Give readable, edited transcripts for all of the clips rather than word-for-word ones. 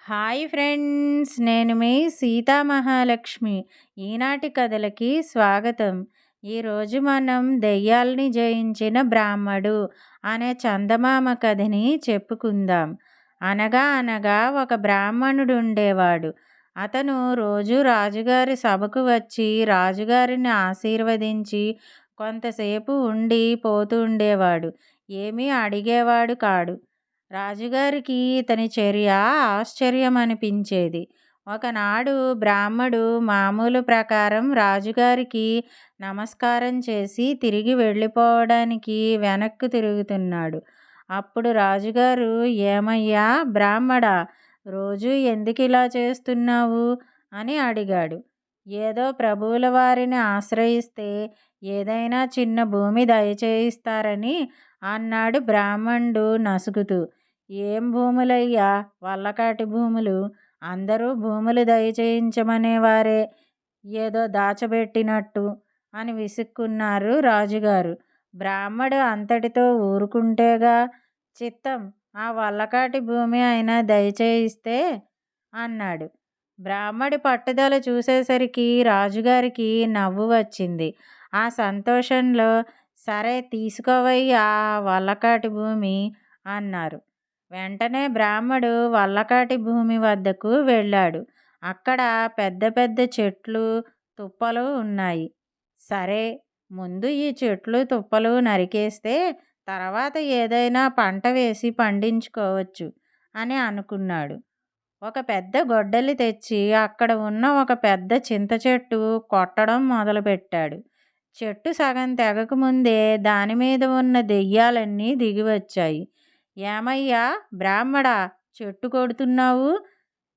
Hi friends, నేను మీ సీతా మహాలక్ష్మి. ఈనాటి కథలకి స్వాగతం. ఈరోజు మనం దెయ్యాల్ని జయించిన బ్రాహ్మడు అనే చందమామ కథని చెప్పుకుందాం. అనగా అనగా ఒక బ్రాహ్మణుడు ఉండేవాడు. అతను రోజు రాజుగారి సభకు వచ్చి రాజుగారిని ఆశీర్వదించి కొంతసేపు ఉండి పోతూ ఉండేవాడు. ఏమీ అడిగేవాడు కాడు. రాజుగారికి ఇతని చర్య ఆశ్చర్యమనిపించేది. ఒకనాడు బ్రాహ్మడు మామూలు ప్రకారం రాజుగారికి నమస్కారం చేసి తిరిగి వెళ్ళిపోవడానికి వెనక్కు తిరుగుతున్నాడు. అప్పుడు రాజుగారు, "ఏమయ్యా బ్రాహ్మడా, రోజూ ఎందుకిలా చేస్తున్నావు?" అని అడిగాడు. "ఏదో ప్రభువుల వారిని ఆశ్రయిస్తే ఏదైనా చిన్న భూమి దయచేయిస్తారని" అన్నాడు బ్రాహ్మణుడు నసుగుతూ. "ఏం భూములయ్యా, వల్లకాటి భూములు. అందరూ భూములు దయచేయించమనేవారే, ఏదో దాచబెట్టినట్టు" అని విసుక్కున్నారు రాజుగారు. బ్రాహ్మడు అంతటితో ఊరుకుంటేగా, "చిత్తం, ఆ వల్లకాటి భూమి అయినా దయచేయిస్తే" అన్నాడు. బ్రాహ్మడి పట్టుదల చూసేసరికి రాజుగారికి నవ్వు వచ్చింది. ఆ సంతోషంలో, "సరే తీసుకోవయ్యా ఆ వల్లకాటి భూమి" అన్నారు. వెంటనే బ్రాహ్మడు వల్లకాటి భూమి వద్దకు వెళ్ళాడు. అక్కడ పెద్ద పెద్ద చెట్లు, తుప్పలు ఉన్నాయి. సరే, ముందు ఈ చెట్లు తుప్పలు నరికేస్తే తర్వాత ఏదైనా పంట వేసి పండించుకోవచ్చు అని అనుకున్నాడు. ఒక పెద్ద గొడ్డలి తెచ్చి అక్కడ ఉన్న ఒక పెద్ద చింత చెట్టు కొట్టడం మొదలుపెట్టాడు. చెట్టు సగం తెగకముందే దానిమీద ఉన్న దెయ్యాలన్నీ దిగివచ్చాయి. "ఏమయ్యా బ్రాహ్మడా, చెట్టు కొడుతున్నావు?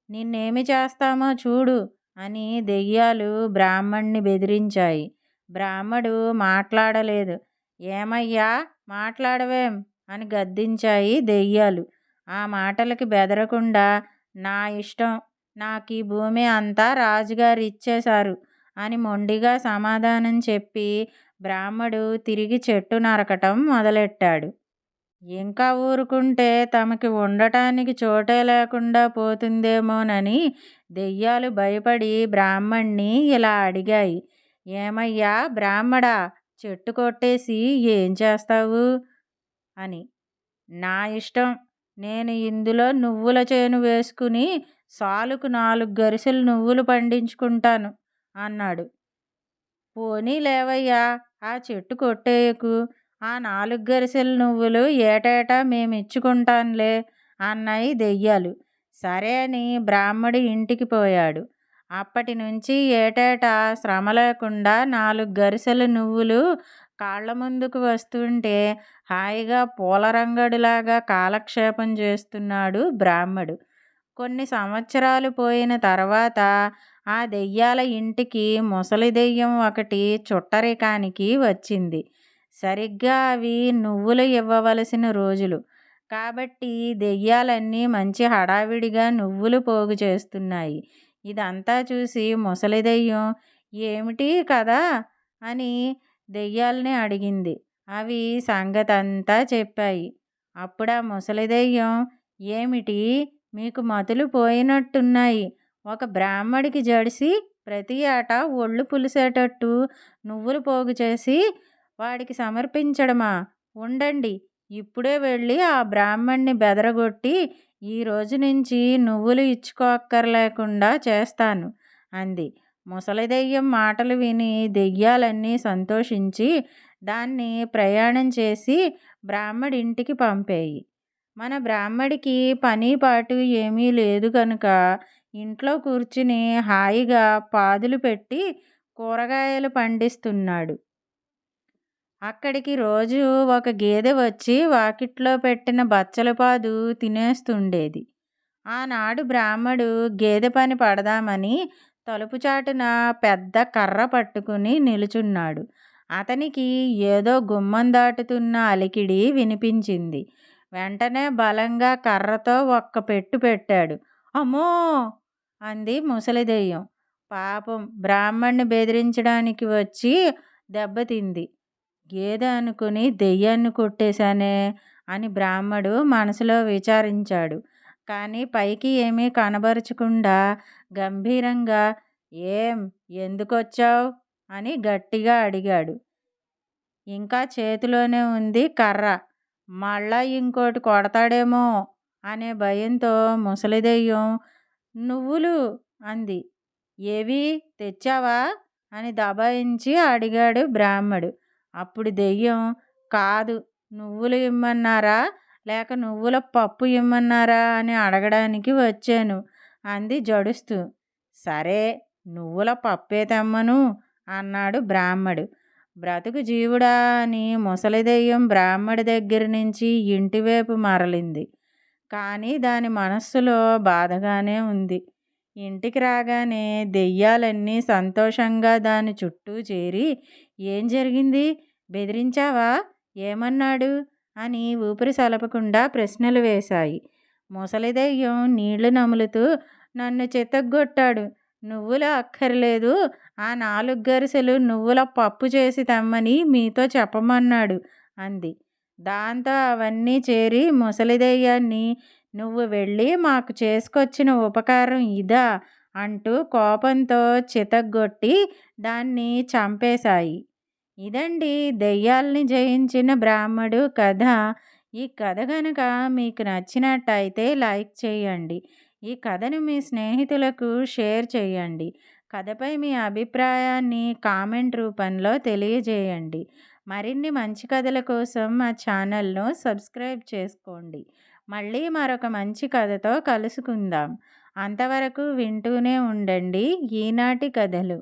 నిన్నేమి చేస్తామో చూడు" అని దెయ్యాలు బ్రాహ్మణ్ణి బెదిరించాయి. బ్రాహ్మడు మాట్లాడలేదు. "ఏమయ్యా, మాట్లాడవేం" అని గద్దించాయి దెయ్యాలు. ఆ మాటలకి బెదరకుండా, "నా ఇష్టం, నాకీ భూమి అంతా రాజుగారు ఇచ్చేశారు" అని మొండిగా సమాధానం చెప్పి బ్రాహ్మడు తిరిగి చెట్టు నరకటం మొదలెట్టాడు. ఇంకా ఊరుకుంటే తమకి ఉండటానికి చోటే లేకుండా పోతుందేమోనని దెయ్యాలు భయపడి బ్రాహ్మణ్ణి ఇలా అడిగాయి. "ఏమయ్యా బ్రాహ్మడా, చెట్టు కొట్టేసి ఏం చేస్తావు" అని. "నా ఇష్టం, నేను ఇందులో నువ్వుల చేను వేసుకుని సాలుకు 4 గరిసెలు నువ్వులు పండించుకుంటాను" అన్నాడు. "పోనీ లేవయ్యా, ఆ చెట్టు కొట్టేయకు, ఆ 4 గరిసెల నువ్వులు ఏటేటా మేమిచ్చుకుంటాంలే" అన్నాయి దెయ్యాలు. సరే అని బ్రాహ్మడి ఇంటికి పోయాడు. అప్పటి నుంచి ఏటేటా శ్రమ లేకుండా 4 గరిసెల నువ్వులు కాళ్ళ ముందుకు వస్తుంటే హాయిగా పూలరంగడిలాగా కాలక్షేపం చేస్తున్నాడు బ్రాహ్మడు. కొన్ని సంవత్సరాలు పోయిన తర్వాత ఆ దెయ్యాల ఇంటికి ముసలి దెయ్యం ఒకటి చుట్టరికానికి వచ్చింది. సరిగ్గా అవి నువ్వులు ఇవ్వవలసిన రోజులు. కాబట్టి దెయ్యాలన్నీ మంచి హడావిడిగా నువ్వులు పోగు చేస్తున్నాయి. ఇదంతా చూసి ముసలి దెయ్యం, "ఏమిటి కదా" అని దెయ్యాల్ని అడిగింది. అవి సంగతంతా చెప్పాయి. అప్పుడా ముసలి దెయ్యం, "ఏమిటి, మీకు మతులు పోయినట్టున్నాయి. ఒక బ్రాహ్మడికి జడిసి ప్రతి ఏటా ఒళ్ళు పులిసేటట్టు నువ్వులు పోగు చేసి వాడికి సమర్పించడమా? ఉండండి, ఇప్పుడే వెళ్ళి ఆ బ్రాహ్మణ్ణి బెదరగొట్టి ఈ రోజు నుంచి నువ్వులు ఇచ్చుకోక్కర్లేకుండా చేస్తాను" అంది. ముసలి దెయ్యం మాటలు విని దెయ్యాలన్నీ సంతోషించి దాన్ని ప్రయాణం చేసి బ్రాహ్మడి ఇంటికి పంపేయి. మన బ్రాహ్మడికి పని పాటు ఏమీ లేదు కనుక ఇంట్లో కూర్చుని హాయిగా పాదులు పెట్టి కూరగాయలు పండిస్తున్నాడు. అక్కడికి రోజు ఒక గేదె వచ్చి వాకిట్లో పెట్టిన బచ్చలపాదు తినేస్తుండేది. ఆనాడు బ్రాహ్మడు గేదె పని పడదామని తలుపు చాటున పెద్ద కర్ర పట్టుకుని నిలుచున్నాడు. అతనికి ఏదో గుమ్మం దాటుతున్న అలికిడి వినిపించింది. వెంటనే బలంగా కర్రతో ఒక్క పెట్టు పెట్టాడు. "అమ్మో!" అంది ముసలి దెయ్యం. పాపం, బ్రాహ్మణ్ణి బెదిరించడానికి వచ్చి దెబ్బతింది. గేదె అనుకుని దెయ్యాన్ని కొట్టేశానే అని బ్రాహ్మడు మనసులో విచారించాడు. కానీ పైకి ఏమీ కనబరచకుండా గంభీరంగా "ఏం? ఎందుకొచ్చావ్?" అని గట్టిగా అడిగాడు. ఇంకా చేతిలోనే ఉంది కర్ర. మళ్ళా ఇంకోటి కొడతాడేమో అనే భయంతో ముసలిదెయ్యం "నువ్వులు" అంది. "ఏవి? తెచ్చావా?" అని దబాయించి అడిగాడు బ్రాహ్మడు. అప్పుడు దెయ్యం "కాదు, నువ్వులు ఇమ్మన్నారా? లేక నువ్వుల పప్పు ఇమ్మన్నారా అని అడగడానికి వచ్చాను" అంది జడుస్తూ. "సరే, నువ్వుల పప్పే తెమ్మను" అన్నాడు బ్రాహ్మడు. బ్రతుకు జీవుడా అని ముసలిదెయ్యం బ్రాహ్మడి దగ్గర నుంచి ఇంటివైపు మరలింది. కానీ దాని మనస్సులో బాధగానే ఉంది. ఇంటికి రాగానే దెయ్యాలన్నీ సంతోషంగా దాని చుట్టూ చేరి "ఏం జరిగింది? బెదిరించావా? ఏమన్నాడు?" అని ఊపిరి సలపకుండా ప్రశ్నలు వేశాయి. ముసలిదెయ్యం నీళ్లు నములుతూ "నన్ను చితగ్గొట్టాడు. నువ్వులు అక్కర్లేదు, ఆ 4 గరిసెలు నువ్వుల పప్పు చేసి తెమ్మని మీతో చెప్పమన్నాడు" అంది. దాంతో అవన్నీ చేరి ముసలిదెయ్యాన్ని "నువ్వు వెళ్ళి మాకు చేసుకొచ్చిన ఉపకారం ఇదా" అంటూ కోపంతో చితగ్గొట్టి దాన్ని చంపేశాయి. ఇదండి దెయ్యాల్ని జయించిన బ్రాహ్మడు కథ. ఈ కథ గనక మీకు నచ్చినట్టయితే లైక్ చేయండి. ఈ కథను మీ స్నేహితులకు షేర్ చేయండి. కథపై మీ అభిప్రాయాన్ని కామెంట్ రూపంలో తెలియజేయండి. మరిన్ని మంచి కథల కోసం మా ఛానల్ను సబ్స్క్రైబ్ చేసుకోండి. మళ్ళీ మరొక మంచి కథతో కలుసుకుందాం. అంతవరకు వింటూనే ఉండండి ఈనాటి కథలు.